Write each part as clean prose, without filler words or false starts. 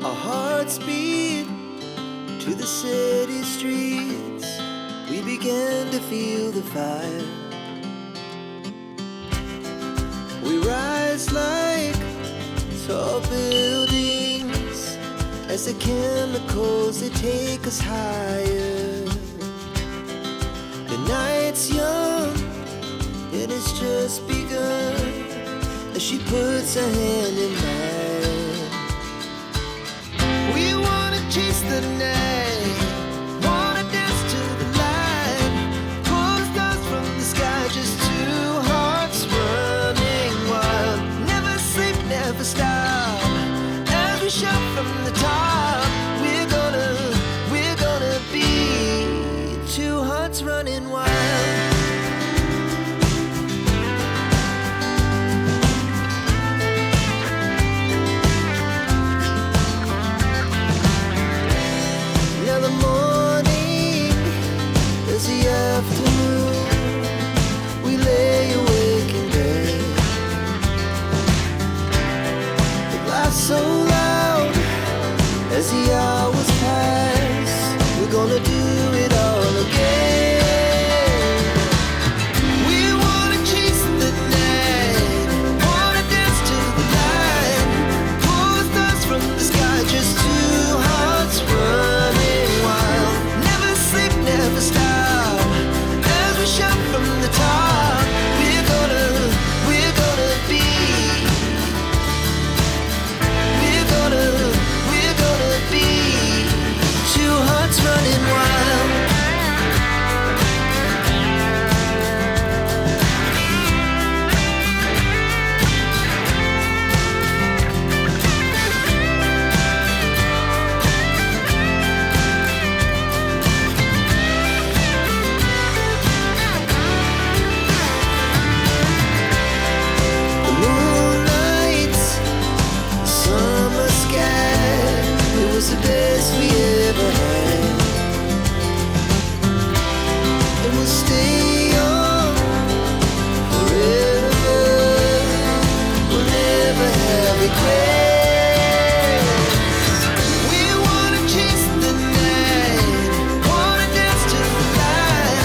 Our hearts beat to the city streets. We began to feel the fire. We rise like tall buildings as the chemicals, they take us higher. The night's young and it's just begun as she puts her hand in mine. We wanna chase the night, wanna dance to the light, pull stars from the sky, just two hearts running wild. Never sleep, never stop, as we shout from the top. We're gonna be two hearts running wild. Afternoon, we lay awake in bed. The laughs so loud as the hours pass. We're gonna do it all again. We wanna chase the night, wanna dance to the light, pull stars from the sky, just two hearts running wild. Never sleep, never stop, shout from the top. We're gonna be. We're gonna be two hearts running wild. The best we ever had, and we'll stay on forever. We'll never have regrets. We wanna chase the night, wanna dance to the light,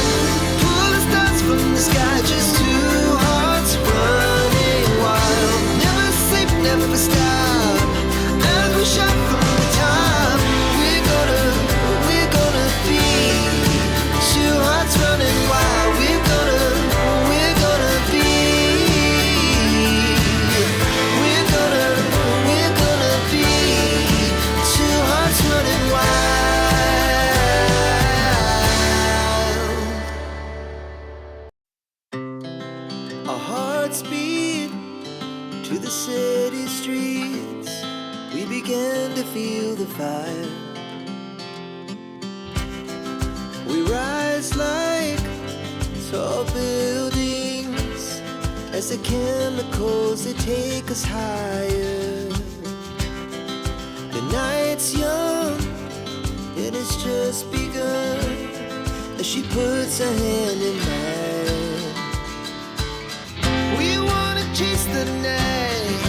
pull the stars from the sky, just two hearts running wild. Never sleep, never stop, as we shout from the top. Running wild, we're gonna be. We're gonna be two hearts running wild. Our hearts beat to the city streets. We began to feel the fire. We rise like tall buildings as the chemicals, they take us higher. The night's young and it's just begun as she puts her hand in mine. We wanna chase the night,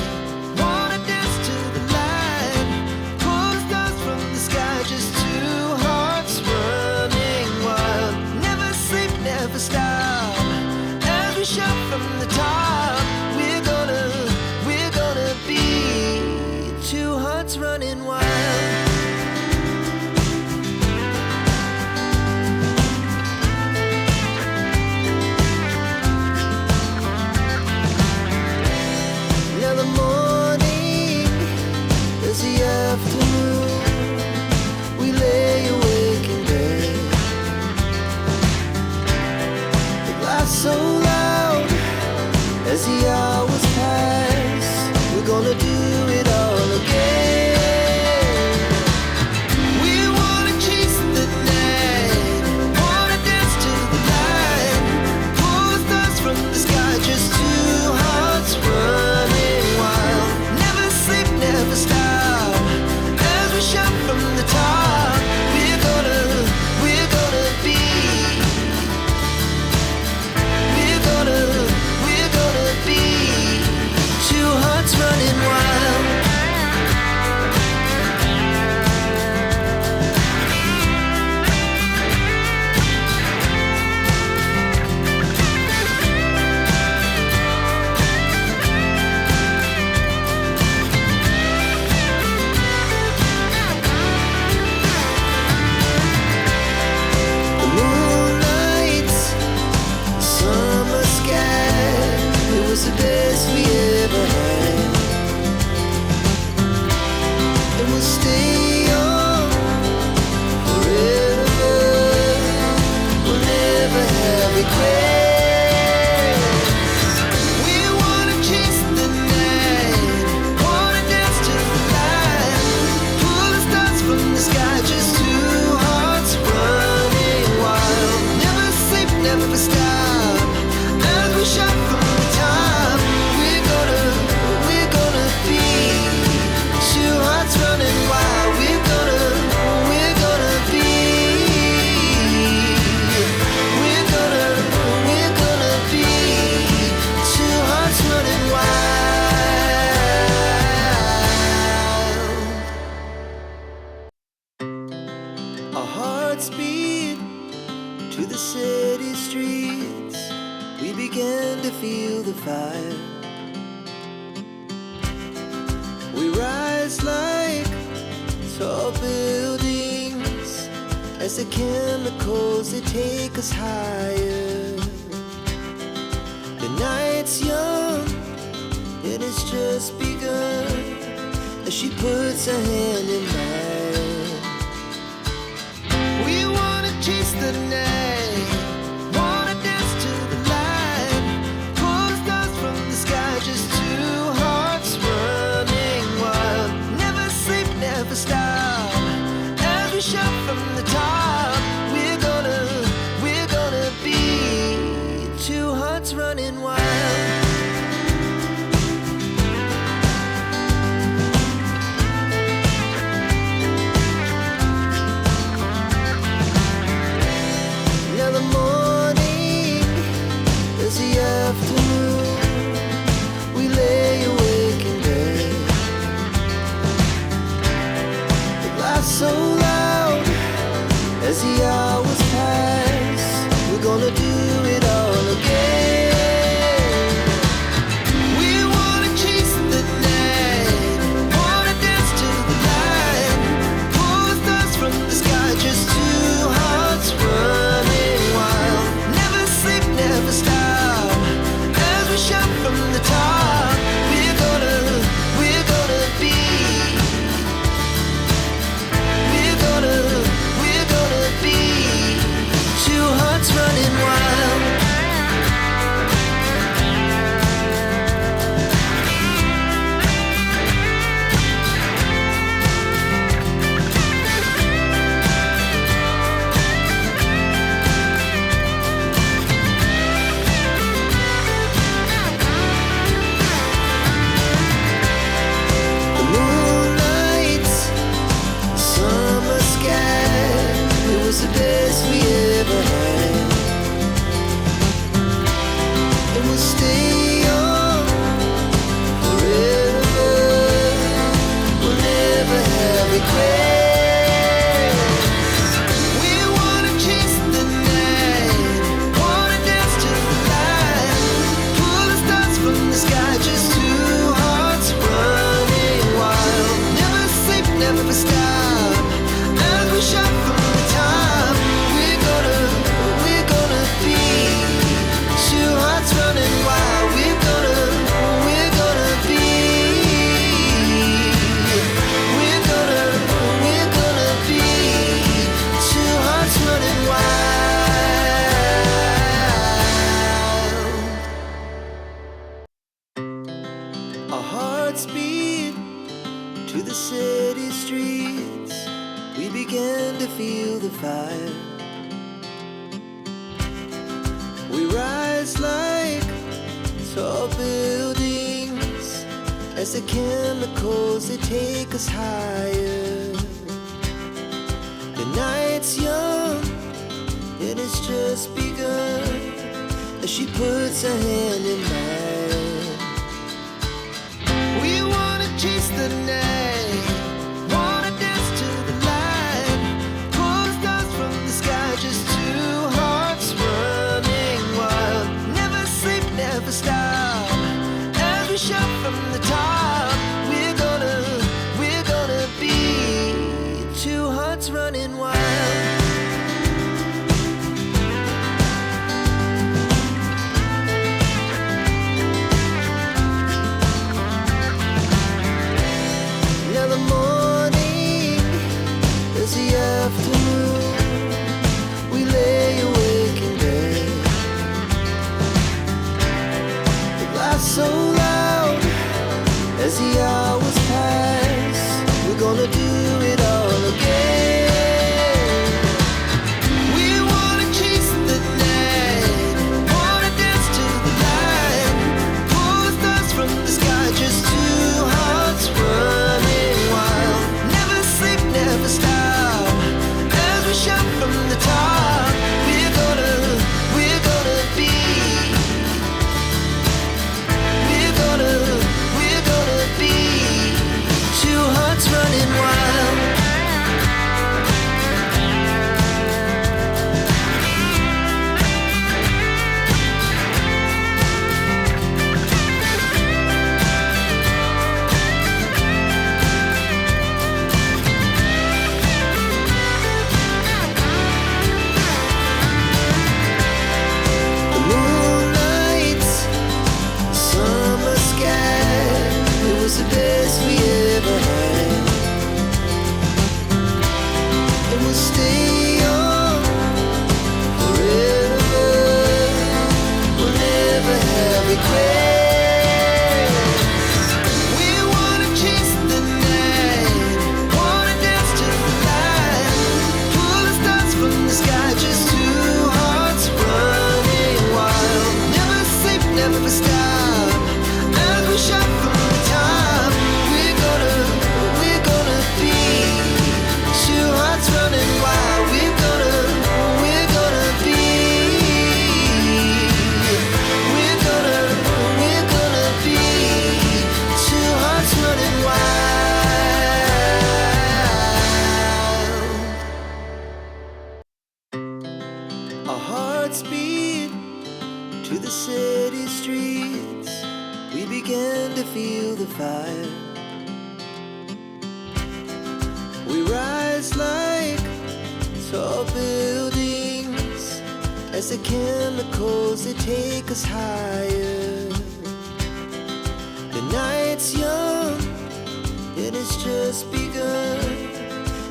wanna dance to the light, pull stars from the sky, just two hearts running wild. Never sleep, never stop, as we shout from the top. We're gonna be two hearts running wild. Now the morning is the afternoon. We lay awake in bed. The laughs so loud as the hours pass. We're gonna do it all again. fire. We rise like tall buildings as the chemicals, they take us higher. The night's young, it has just begun as she puts her hand in mine. We wanna chase the night, wanna dance to the light, pull the stars from the sky, just two hearts running wild. Never sleep, never stop, as we shout from the top. We're gonna be two hearts running wild. Now the morning is the afternoon. We lay awake in bed. It laughs so loud as the hours pass. We're gonna do it all again. We wanna chase the night, wanna dance to the light, pull the stars from the sky, just two hearts running wild. Never sleep, never stop, as we shout from the top. We're gonna be, we're gonna be two hearts running wild. The moonlight, summer sky, it was the best we ever had. And we'll stay young forever. We'll never have regrets. We wanna chase the night, wanna dance to the light, pull the stars from the sky, just two hearts running wild. Never sleep, never stop, as we shout from the top. We're gonna be two hearts running wild. We're gonna be, we're gonna be two hearts running wild. Our hearts beat to the city streets. We began to feel the fire. We rise like tall buildings as the chemicals, they take us higher. The night's young, it has just begun as she puts her hand in mine. We wanna chase the night, wanna dance to the light, pull the stars from the sky, just two hearts running wild. Never sleep, never stop, as we shout from the top. We're gonna be two hearts running wild. rise like tall buildings as the chemicals they take us higher. The night's young, it has just begun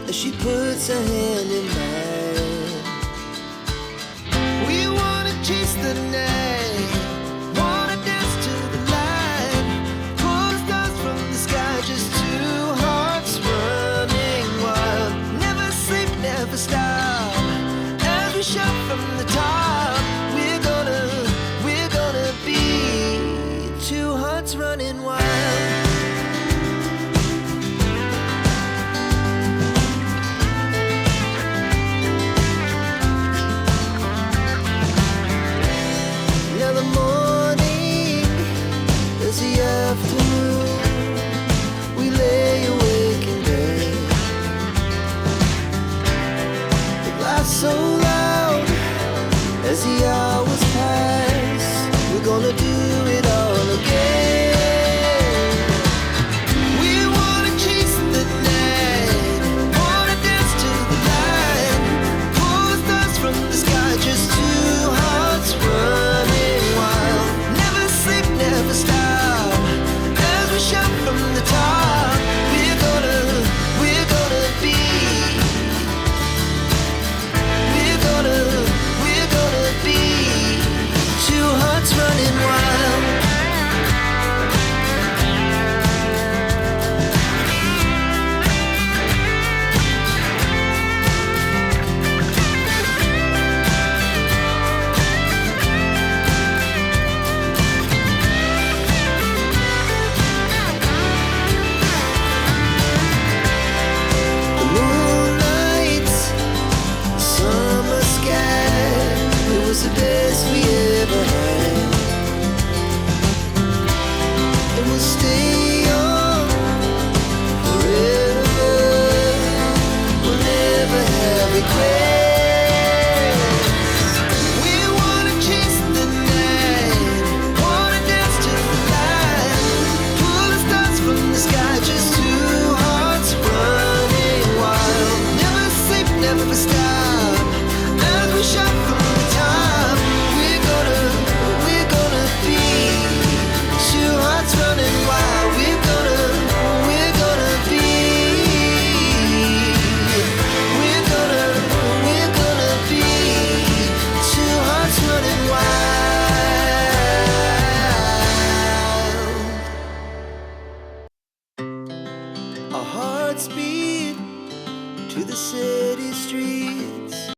as she puts her hand in mine.